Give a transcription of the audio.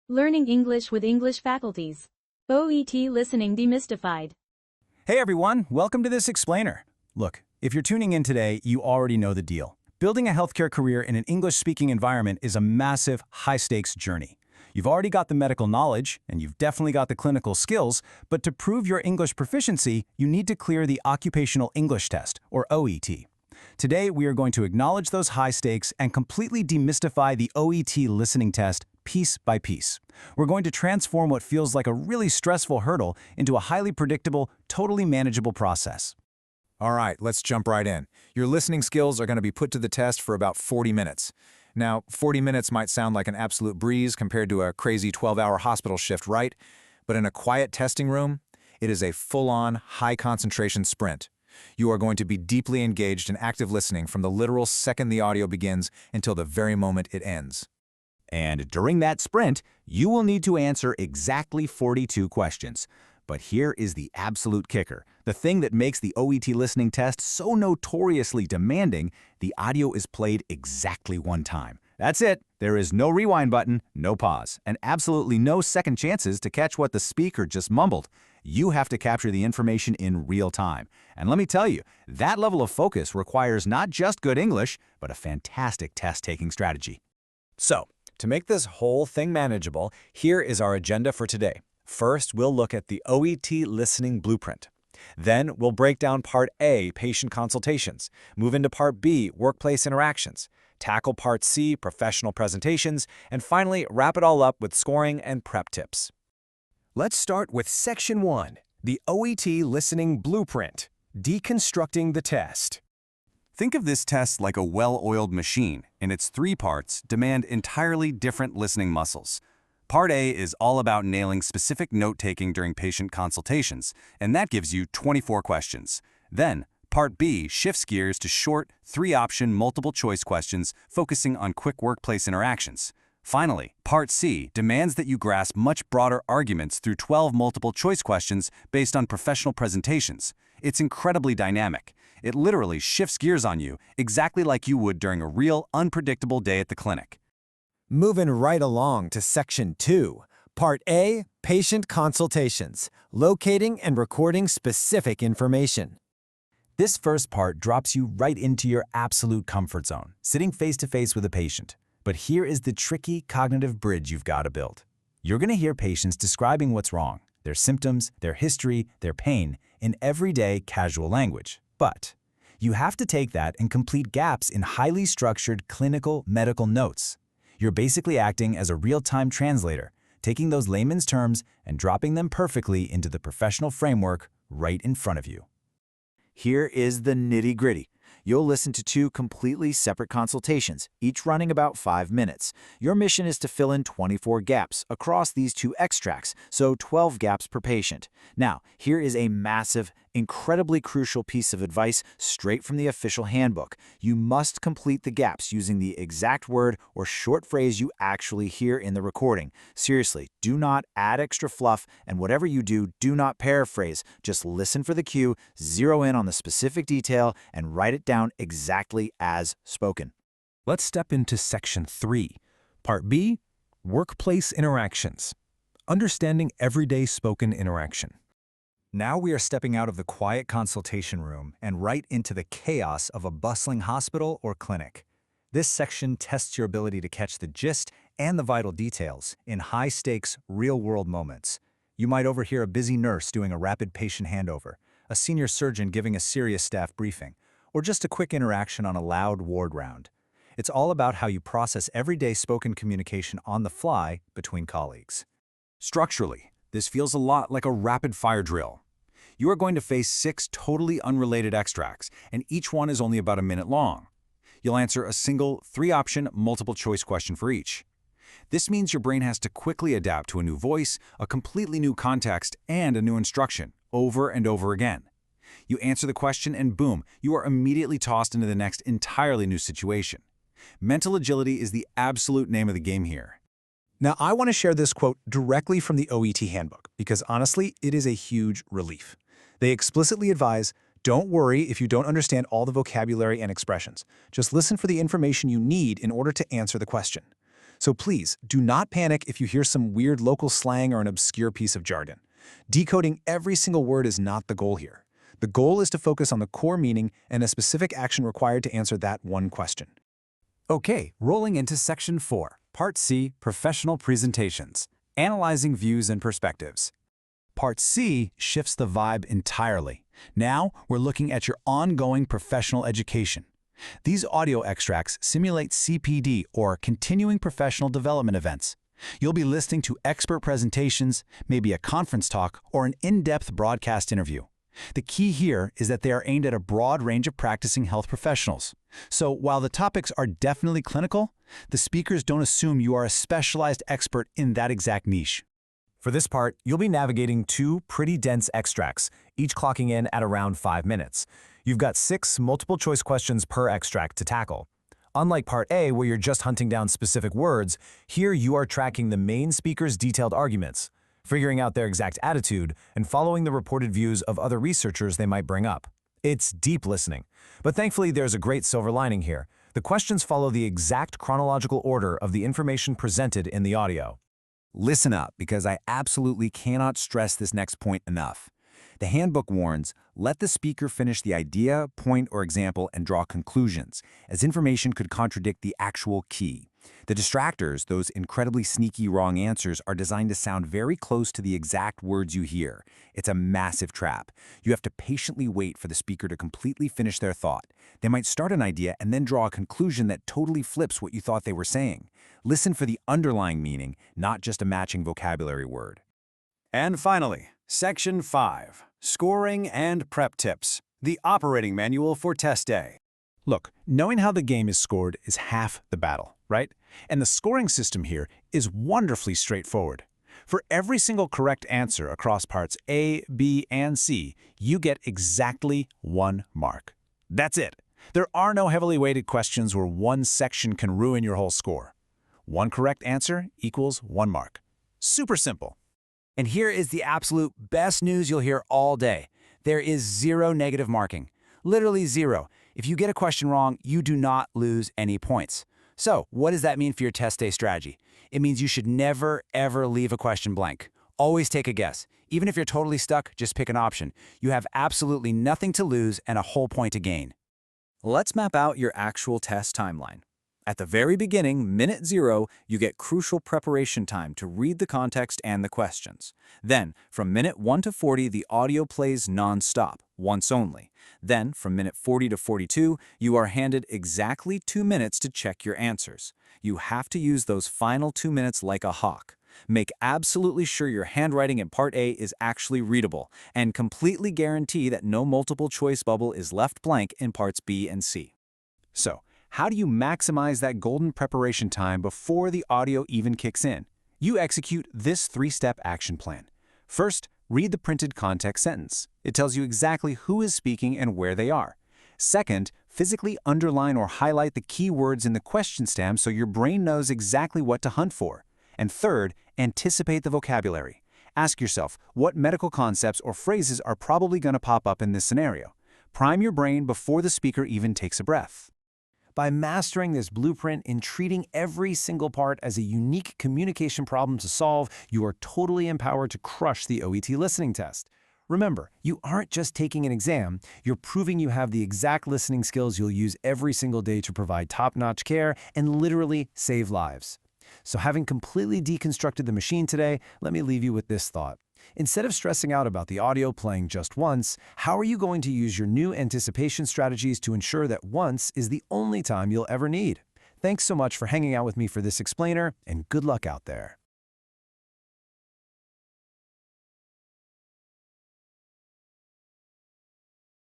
Learning English with English faculties. OET Listening Demystified. Hey everyone, welcome to this explainer. Look, if you're tuning in today, you already know the deal. Building a healthcare career in an English-speaking environment is a massive, high-stakes journey. You've already got the medical knowledge, and you've definitely got the clinical skills, but to prove your English proficiency, you need to clear the Occupational English Test, or OET. Today, we are going to acknowledge those high stakes and completely demystify the OET listening test piece by piece. We're going to transform what feels like a really stressful hurdle into a highly predictable, totally manageable process. All right, let's jump right in. Your listening skills are going to be put to the test for about 40 minutes. Now, 40 minutes might sound like an absolute breeze compared to a crazy 12-hour hospital shift, right? But in a quiet testing room, it is a full-on, high-concentration sprint. You are going to be deeply engaged in active listening from the literal second the audio begins until the very moment it ends. And during that sprint, you will need to answer exactly 42 questions. But here is the absolute kicker. The thing that makes the OET listening test so notoriously demanding, the audio is played exactly one time. That's it. There is no rewind button, no pause, and absolutely no second chances to catch what the speaker just mumbled. You have to capture the information in real time. And let me tell you, that level of focus requires not just good English, but a fantastic test-taking strategy. So, to make this whole thing manageable, here is our agenda for today. First, we'll look at the OET Listening Blueprint. Then, we'll break down Part A, Patient Consultations, move into Part B, Workplace Interactions, tackle Part C, Professional Presentations, and finally, wrap it all up with scoring and prep tips. Let's start with Section 1, the OET Listening Blueprint, Deconstructing the Test. Think of this test like a well-oiled machine, and its three parts demand entirely different listening muscles. Part A is all about nailing specific note-taking during patient consultations, and that gives you 24 questions. Then, Part B shifts gears to short, three-option multiple-choice questions focusing on quick workplace interactions. Finally, Part C demands that you grasp much broader arguments through 12 multiple-choice questions based on professional presentations. It's incredibly dynamic. It literally shifts gears on you, exactly like you would during a real, unpredictable day at the clinic. Moving right along to Section 2, Part A, Patient Consultations, Locating and Recording Specific Information. This first part drops you right into your absolute comfort zone, sitting face-to-face with a patient. But here is the tricky cognitive bridge you've got to build. You're going to hear patients describing what's wrong, their symptoms, their history, their pain, in everyday, casual language. But you have to take that and complete gaps in highly structured clinical medical notes. You're basically acting as a real-time translator, taking those layman's terms and dropping them perfectly into the professional framework right in front of you. Here is the nitty-gritty. You'll listen to two completely separate consultations, each running about 5 minutes. Your mission is to fill in 24 gaps across these two extracts, so 12 gaps per patient. Now, here is a massive, incredibly crucial piece of advice straight from the official handbook. You must complete the gaps using the exact word or short phrase you actually hear in the recording. Seriously, do not add extra fluff, and whatever you do, do not paraphrase. Just listen for the cue, zero in on the specific detail, and write it down exactly as spoken. Let's step into Section 3, Part B, Workplace Interactions, Understanding Everyday Spoken Interaction. Now we are stepping out of the quiet consultation room and right into the chaos of a bustling hospital or clinic. This section tests your ability to catch the gist and the vital details in high-stakes, real-world moments. You might overhear a busy nurse doing a rapid patient handover, a senior surgeon giving a serious staff briefing, or just a quick interaction on a loud ward round. It's all about how you process everyday spoken communication on the fly between colleagues. Structurally, this feels a lot like a rapid-fire drill. You are going to face 6 totally unrelated extracts, and each one is only about a minute long. You'll answer a single 3-option multiple-choice question for each. This means your brain has to quickly adapt to a new voice, a completely new context, and a new instruction, over and over again. You answer the question and boom, you are immediately tossed into the next entirely new situation. Mental agility is the absolute name of the game here. Now, I want to share this quote directly from the OET handbook because honestly, it is a huge relief. They explicitly advise, don't worry if you don't understand all the vocabulary and expressions. Just listen for the information you need in order to answer the question. So please, do not panic if you hear some weird local slang or an obscure piece of jargon. Decoding every single word is not the goal here. The goal is to focus on the core meaning and a specific action required to answer that one question. Okay, rolling into Section 4, Part C, Professional Presentations, Analyzing Views and Perspectives. Part C shifts the vibe entirely. Now, we're looking at your ongoing professional education. These audio extracts simulate CPD, or Continuing Professional Development events. You'll be listening to expert presentations, maybe a conference talk, or an in-depth broadcast interview. The key here is that they are aimed at a broad range of practicing health professionals. So while the topics are definitely clinical, the speakers don't assume you are a specialized expert in that exact niche. For this part, you'll be navigating 2 pretty dense extracts, each clocking in at around 5 minutes. You've got 6 multiple-choice questions per extract to tackle. Unlike Part A, where you're just hunting down specific words, here you are tracking the main speaker's detailed arguments, figuring out their exact attitude, and following the reported views of other researchers they might bring up. It's deep listening. But thankfully, there's a great silver lining here. The questions follow the exact chronological order of the information presented in the audio. Listen up, because I absolutely cannot stress this next point enough. The handbook warns, let the speaker finish the idea, point, or example and draw conclusions, as information could contradict the actual key. The distractors, those incredibly sneaky wrong answers, are designed to sound very close to the exact words you hear. It's a massive trap. You have to patiently wait for the speaker to completely finish their thought. They might start an idea and then draw a conclusion that totally flips what you thought they were saying. Listen for the underlying meaning, not just a matching vocabulary word. And finally, Section 5, Scoring and Prep Tips, the operating manual for test day. Look, knowing how the game is scored is half the battle, right? And the scoring system here is wonderfully straightforward. For every single correct answer across parts A, B, and C, you get exactly 1 mark. That's it. There are no heavily weighted questions where one section can ruin your whole score. 1 correct answer equals 1 mark. Super simple. And here is the absolute best news you'll hear all day. There is 0 negative marking. Literally 0. If you get a question wrong, you do not lose any points. So, what does that mean for your test day strategy? It means you should never, ever leave a question blank. Always take a guess. Even if you're totally stuck, just pick an option. You have absolutely nothing to lose and a whole point to gain. Let's map out your actual test timeline. At the very beginning, minute 0, you get crucial preparation time to read the context and the questions. Then, from minute 1 to 40, the audio plays non-stop, once only. Then, from minute 40 to 42, you are handed exactly 2 minutes to check your answers. You have to use those final 2 minutes like a hawk. Make absolutely sure your handwriting in Part A is actually readable, and completely guarantee that no multiple-choice bubble is left blank in Parts B and C. So, how do you maximize that golden preparation time before the audio even kicks in? You execute this 3-step action plan. First, read the printed context sentence. It tells you exactly who is speaking and where they are. Second, physically underline or highlight the key words in the question stem so your brain knows exactly what to hunt for. And third, anticipate the vocabulary. Ask yourself, what medical concepts or phrases are probably going to pop up in this scenario? Prime your brain before the speaker even takes a breath. By mastering this blueprint and treating every single part as a unique communication problem to solve, you are totally empowered to crush the OET listening test. Remember, you aren't just taking an exam, you're proving you have the exact listening skills you'll use every single day to provide top-notch care and literally save lives. So having completely deconstructed the machine today, let me leave you with this thought. Instead of stressing out about the audio playing just once, how are you going to use your new anticipation strategies to ensure that once is the only time you'll ever need? Thanks so much for hanging out with me for this explainer, and good luck out there.